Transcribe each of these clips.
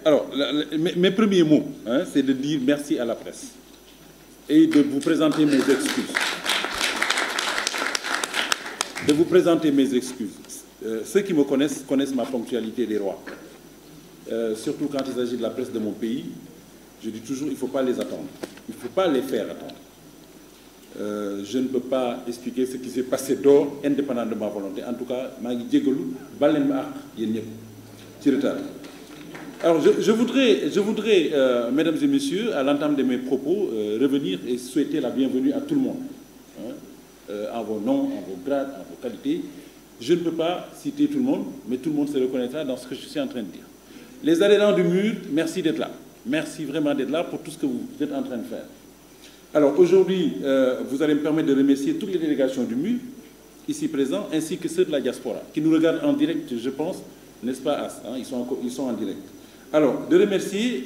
Alors, mes premiers mots, hein, c'est de dire merci à la presse et de vous présenter mes excuses. De vous présenter mes excuses. Ceux qui me connaissent connaissent ma ponctualité des rois. Surtout quand il s'agit de la presse de mon pays, je dis toujours, il ne faut pas les attendre. Il ne faut pas les faire attendre. Je ne peux pas expliquer ce qui s'est passé dehors, indépendant de ma volonté. En tout cas, je suis retard. Alors, je voudrais mesdames et messieurs, à l'entame de mes propos, revenir et souhaiter la bienvenue à tout le monde, hein, en vos noms, en vos grades, en vos qualités. Je ne peux pas citer tout le monde, mais tout le monde se reconnaîtra dans ce que je suis en train de dire. Les adhérents du mur, merci d'être là. Merci vraiment d'être là pour tout ce que vous êtes en train de faire. Alors, aujourd'hui, vous allez me permettre de remercier toutes les délégations du mur, ici présents, ainsi que ceux de la diaspora, qui nous regardent en direct, je pense, n'est-ce pas, As, hein, ils sont en direct. Alors, de remercier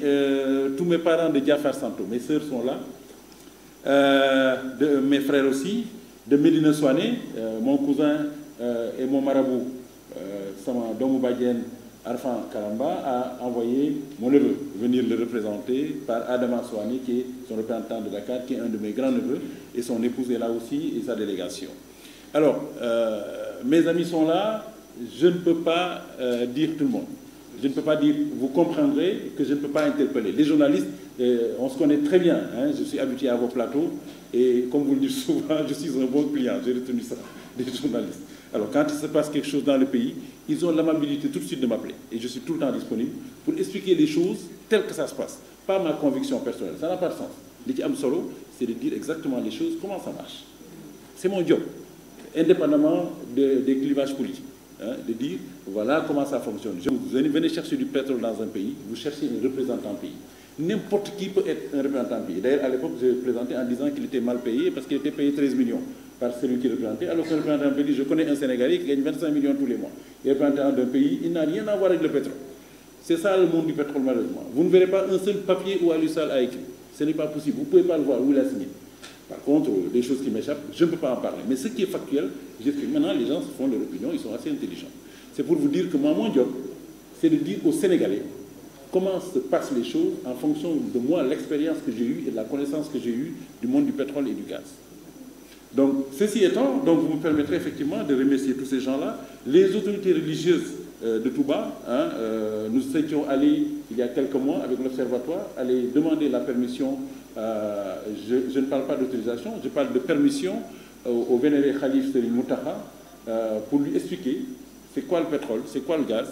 tous mes parents de Diafar Santo, mes sœurs sont là, de mes frères aussi, de Médina Soane, mon cousin et mon marabout, Sama Domou-Badien Arfan Karamba, a envoyé mon neveu venir le représenter par Adama Soane, qui est son représentant de Dakar, qui est un de mes grands-neveux, et son épouse est là aussi, et sa délégation. Alors, mes amis sont là, je ne peux pas dire tout le monde. Je ne peux pas dire, vous comprendrez que je ne peux pas interpeller. Les journalistes, on se connaît très bien, hein, je suis habitué à vos plateaux, et comme vous le dites souvent, je suis un bon client, j'ai retenu ça, des journalistes. Alors, quand il se passe quelque chose dans le pays, ils ont l'amabilité tout de suite de m'appeler. Et je suis tout le temps disponible pour expliquer les choses telles que ça se passe. Pas ma conviction personnelle, ça n'a pas de sens. Ce qui est solo, c'est de dire exactement les choses, comment ça marche. C'est mon job, indépendamment des clivages politiques. Hein, de dire, voilà comment ça fonctionne. Vous venez chercher du pétrole dans un pays, vous cherchez un représentant pays. N'importe qui peut être un représentant pays. D'ailleurs, à l'époque, j'ai présenté en disant qu'il était mal payé parce qu'il était payé 13 millions par celui qui représentait. Alors qu'un représentant d'un pays, je connais un Sénégalais qui gagne 25 millions tous les mois. Il est représentant d'un pays, il n'a rien à voir avec le pétrole. C'est ça le monde du pétrole, malheureusement. Vous ne verrez pas un seul papier où Alussal a écrit. Ce n'est pas possible. Vous ne pouvez pas le voir où il a signé. Par contre, des choses qui m'échappent, je ne peux pas en parler. Mais ce qui est factuel, j'explique. Maintenant, les gens se font leur opinion, ils sont assez intelligents. C'est pour vous dire que moi, mon job, c'est de dire aux Sénégalais comment se passent les choses en fonction de moi, l'expérience que j'ai eue et de la connaissance que j'ai eue du monde du pétrole et du gaz. Donc, ceci étant, donc vous me permettrez effectivement de remercier tous ces gens-là. Les autorités religieuses de Touba, hein, nous étions allés, il y a quelques mois, avec l'Observatoire, aller demander la permission, je ne parle pas d'autorisation, je parle de permission au vénéré Khalif Serigne Mountakha pour lui expliquer c'est quoi le pétrole, c'est quoi le gaz.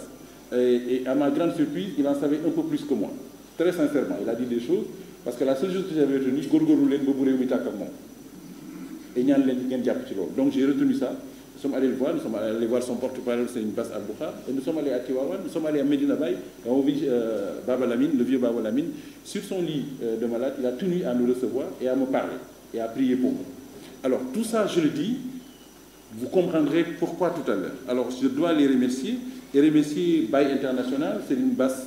Et à ma grande surprise, il en savait un peu plus que moi. Très sincèrement, il a dit des choses, parce que la seule chose que j'avais retenue, donc j'ai retenu ça. Nous sommes allés le voir, nous sommes allés voir son porte-parole, c'est une basse Al-Boukhar, et nous sommes allés à Tiwawan, nous sommes allés à Medina Baye, on a vu Baba Lamine, le vieux Baba Lamine, sur son lit de malade, il a tenu à nous recevoir et à me parler, et à prier pour nous. Alors, tout ça, je le dis, vous comprendrez pourquoi tout à l'heure. Alors, je dois les remercier, et remercier Baye International, c'est une basse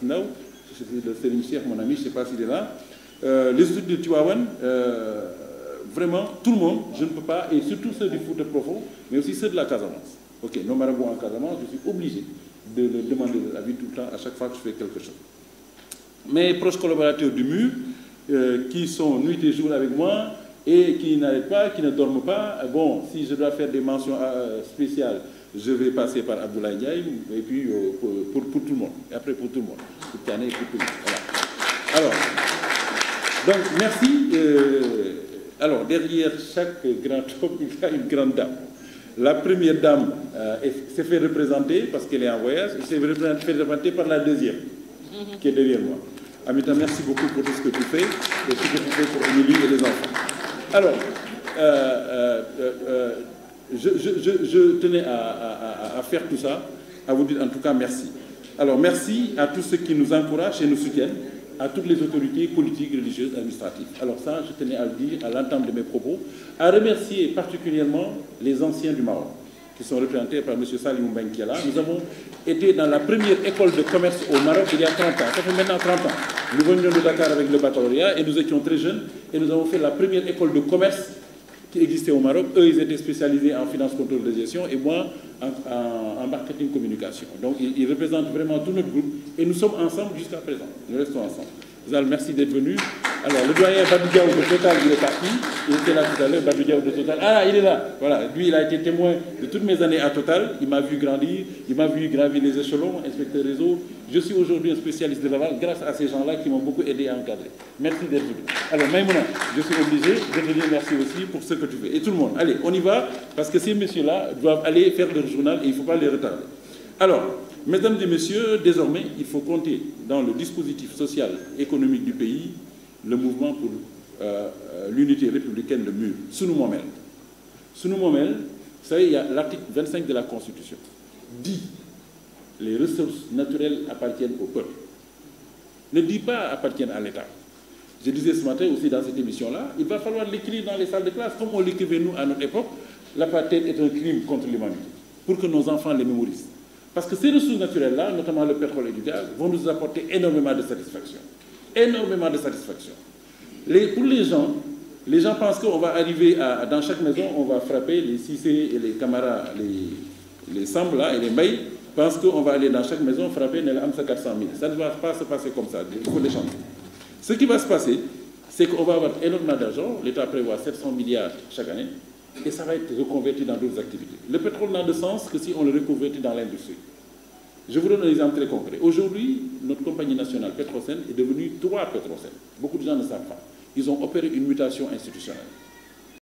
Nao, c'est une chef, mon ami, je ne sais pas s'il est là, les études de Tiwawan, vraiment, tout le monde, je ne peux pas, et surtout ceux du foot profond, mais aussi ceux de la Casamance. Ok, nos marabouts en Casamance, je suis obligé de leur demander de l'avis tout le temps, à chaque fois que je fais quelque chose. Mes proches collaborateurs du mur, qui sont nuit et jour avec moi, et qui n'arrêtent pas, qui ne dorment pas, bon, si je dois faire des mentions spéciales, je vais passer par Abdoulaye Ndiaye, et puis pour tout le monde, et après pour tout le monde, pour Tiané et pour tout le monde. Voilà. Alors, donc, merci. Alors, derrière chaque grand homme, il y a une grande dame. La première dame s'est fait représenter parce qu'elle est en voyage, et s'est fait représenter par la deuxième, qui est derrière moi. Amita, merci beaucoup pour tout ce que tu fais, et ce que tu fais pour Émilie et les enfants. Alors, je tenais à faire tout ça, à vous dire en tout cas merci. Alors, merci à tous ceux qui nous encouragent et nous soutiennent, à toutes les autorités politiques, religieuses, administratives. Alors ça, je tenais à le dire à l'entame de mes propos, à remercier particulièrement les anciens du Maroc, qui sont représentés par M. Salim Benkiala. Nous avons été dans la première école de commerce au Maroc il y a 30 ans. Ça fait maintenant 30 ans. Nous venions de Dakar avec le baccalauréat et nous étions très jeunes et nous avons fait la première école de commerce qui existait au Maroc. Eux, ils étaient spécialisés en finance, contrôle de gestion et moi en marketing communication. Donc, ils représentent vraiment tout notre groupe Et nous sommes ensemble jusqu'à présent. Nous restons ensemble. Zal, merci d'être venu. Alors, le doyen Badou Diaw de Total, il est parti. Il était là tout à l'heure, Badou Diaw de Total. Ah, il est là. Voilà. Lui, il a été témoin de toutes mes années à Total. Il m'a vu grandir. Il m'a vu gravir les échelons, inspecteur réseau. Je suis aujourd'hui un spécialiste de Laval grâce à ces gens-là qui m'ont beaucoup aidé à encadrer. Merci d'être venu. Alors, Maïmouna, je suis obligé de te dire merci aussi pour ce que tu fais. Et tout le monde, allez, on y va, parce que ces messieurs-là doivent aller faire leur journal et il ne faut pas les retarder. Alors, mesdames et messieurs, désormais, il faut compter dans le dispositif social et économique du pays le mouvement pour l'unité républicaine, le MUR. Sunu Momel. Sunu Momel, vous savez, il y a l'article 25 de la Constitution. Dit les ressources naturelles appartiennent au peuple. Ne dit pas appartiennent à l'État. Je disais ce matin aussi dans cette émission-là, il va falloir l'écrire dans les salles de classe, comme on l'écrivait nous à notre époque. L'apartheid est un crime contre l'humanité, pour que nos enfants les mémorisent. Parce que ces ressources naturelles-là, notamment le pétrole et du gaz, vont nous apporter énormément de satisfaction. Énormément de satisfaction. Pour les gens pensent qu'on va arriver dans chaque maison, on va frapper les Cissé et les Camara, les Sambla et les Mbaye, pensent qu'on va aller dans chaque maison frapper les Amsa 400 000. Ça ne va pas se passer comme ça, il faut les changer. Ce qui va se passer, c'est qu'on va avoir énormément d'argent, l'État prévoit 700 milliards chaque année, et ça va être reconverti dans d'autres activités. Le pétrole n'a de sens que si on le reconvertit dans l'industrie. Je vous donne un exemple très concret. Aujourd'hui, notre compagnie nationale Petrosen est devenue 3 Petrosen. Beaucoup de gens ne savent pas. Ils ont opéré une mutation institutionnelle.